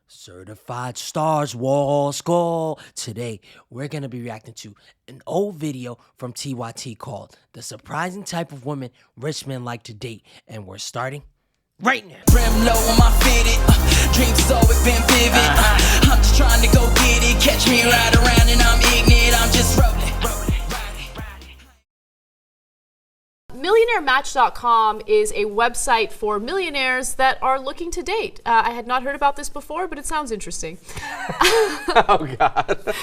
Certified Stars Wall Skull. Today, we're going to be reacting to an old video from TYT called The Surprising Type of Women Rich Men Like to Date. And we're starting right now. Rim low on my fitted, dreams has always been vivid. I'm just trying to go get it. Catch me right around and I'm ignorant. I'm just rolling. MillionaireMatch.com is a website for millionaires that are looking to date. I had not heard about this before, but it sounds interesting. Oh, God.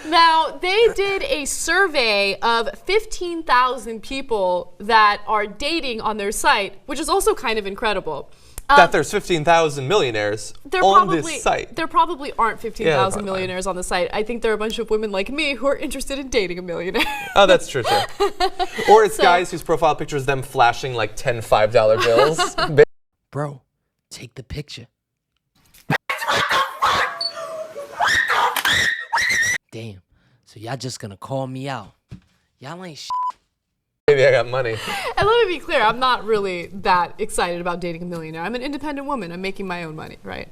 Now, they did a survey of 15,000 people that are dating on their site, which is also kind of incredible. That there's 15,000 millionaires on this site. There probably aren't 15,000 millionaires on the site. I think there are a bunch of women like me who are interested in dating a millionaire. Oh, that's true, too. Or it's guys whose profile picture is them flashing like 10 $5 bills. Bro, take the picture. Damn, so y'all just gonna call me out. Y'all ain't shit. Maybe I got money. And let me be clear, I'm not really that excited about dating a millionaire. I'm an independent woman. I'm making my own money, right?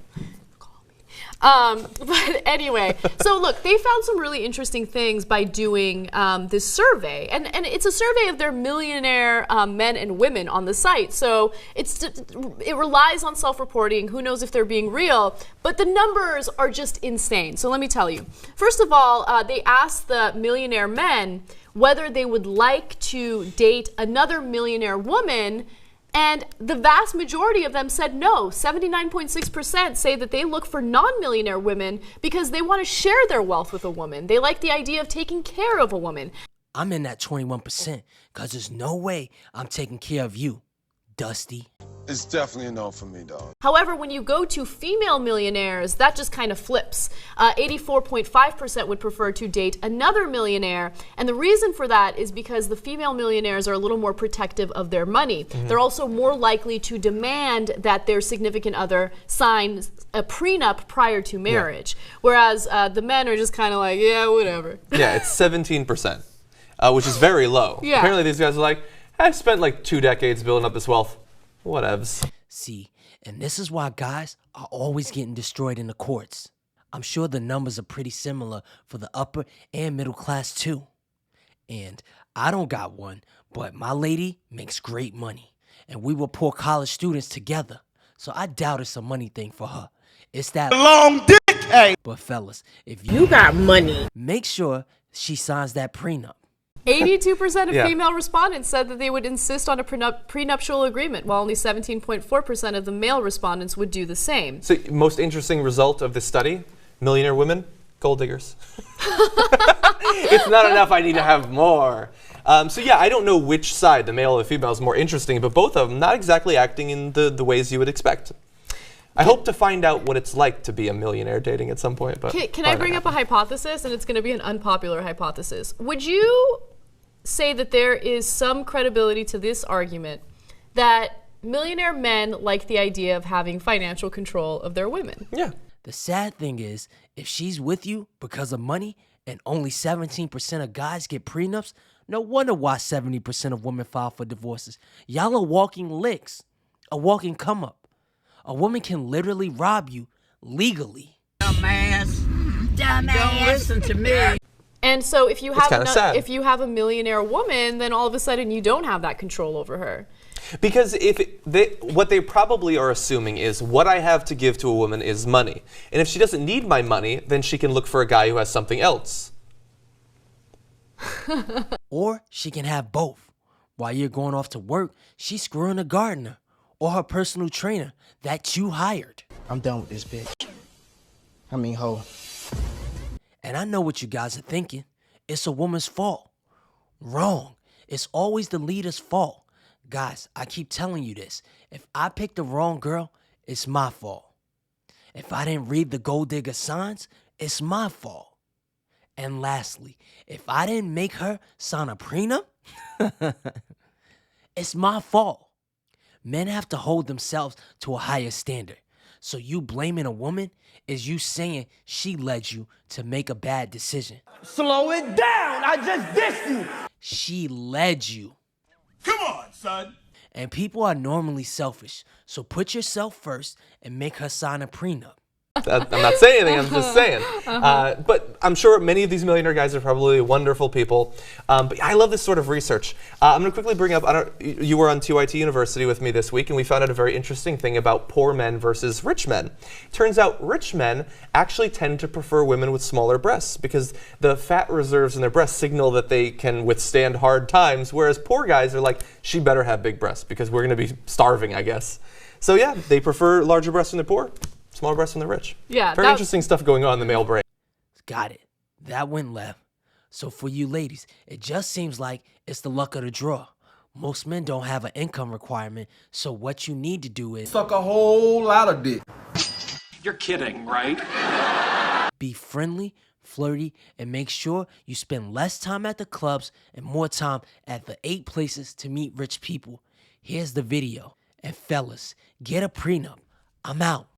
Call me. But anyway, so look, they found some really interesting things by doing this survey. And it's a survey of their millionaire men and women on the site. So it relies on self-reporting. Who knows if they're being real? But the numbers are just insane. So let me tell you. First of all, they asked the millionaire men whether they would like to date another millionaire woman, and the vast majority of them said no. 79.6% say that they look for non-millionaire women because they want to share their wealth with a woman. They like the idea of taking care of a woman. I'm in that 21% because there's no way I'm taking care of you, Dusty. It's definitely a no for me, dog. However, when you go to female millionaires, that just kind of flips. 84.5% would prefer to date another millionaire. And the reason for that is because the female millionaires are a little more protective of their money. They're also more likely to demand that their significant other signs a prenup prior to marriage. Whereas the men are just kind of like, yeah, whatever. Yeah, it's 17%, which is very low. Yeah. Apparently these guys are like, I've spent like 2 decades building up this wealth. Whatevs. See, and this is why guys are always getting destroyed in the courts. I'm sure the numbers are pretty similar for the upper and middle class too. And I don't got one, but my lady makes great money. And we were poor college students together. So I doubt it's a money thing for her. It's that Long dick, hey! But fellas, if You got money. make sure she signs that prenup. 82% of female respondents said that they would insist on a prenuptial agreement, while only 17.4% of the male respondents would do the same. So, most interesting result of this study, millionaire women, gold diggers. It's not enough, I need to have more. So yeah, I don't know which side, the male or the female, is more interesting, but both of them not exactly acting in the ways you would expect. I hope to find out what it's like to be a millionaire dating at some point. But Can I bring up a hypothesis? And it's going to be an unpopular hypothesis. Would you say that there is some credibility to this argument that millionaire men like the idea of having financial control of their women? Yeah. The sad thing is, if she's with you because of money and only 17% of guys get prenups, no wonder why 70% of women file for divorces. Y'all are walking licks, a walking come up. A woman can literally rob you legally. Dumbass. Don't listen to me. And so if you have sad. a millionaire woman, then all of a sudden you don't have that control over her. Because what they probably are assuming is what I have to give to a woman is money. And if she doesn't need my money, then she can look for a guy who has something else. Or she can have both. While you're going off to work, she's screwing a gardener or her personal trainer that you hired. I'm done with this bitch. I mean, hoe. And I know what you guys are thinking. It's a woman's fault. Wrong. It's always the leader's fault. Guys, I keep telling you this. If I pick the wrong girl, it's my fault. If I didn't read the gold digger signs, it's my fault. And lastly, if I didn't make her sign a prenup, it's my fault. Men have to hold themselves to a higher standard. So you blaming a woman is you saying she led you to make a bad decision. Slow it down. I just dissed you. She led you. Come on, son. And people are normally selfish. So put yourself first and make her sign a prenup. I'm not saying anything, I'm just saying. But I'm sure many of these millionaire guys are probably wonderful people. But I love this sort of research. I'm going to quickly bring up, you were on TYT University with me this week, and we found out a very interesting thing about poor men versus rich men. Turns out rich men actually tend to prefer women with smaller breasts because the fat reserves in their breasts signal that they can withstand hard times, whereas poor guys are like, she better have big breasts because we're going to be starving, I guess. So yeah, they prefer larger breasts when they're poor. Smaller breasts when they're rich. Yeah, very interesting stuff going on in the male brain. Got it. That went left. So for you ladies, it just seems like it's the luck of the draw. Most men don't have an income requirement, so what you need to do is Suck a whole lot of dick. You're kidding, right? be friendly, flirty, and make sure you spend less time at the clubs and more time at the 8 places to meet rich people. Here's the video. And fellas, get a prenup. I'm out.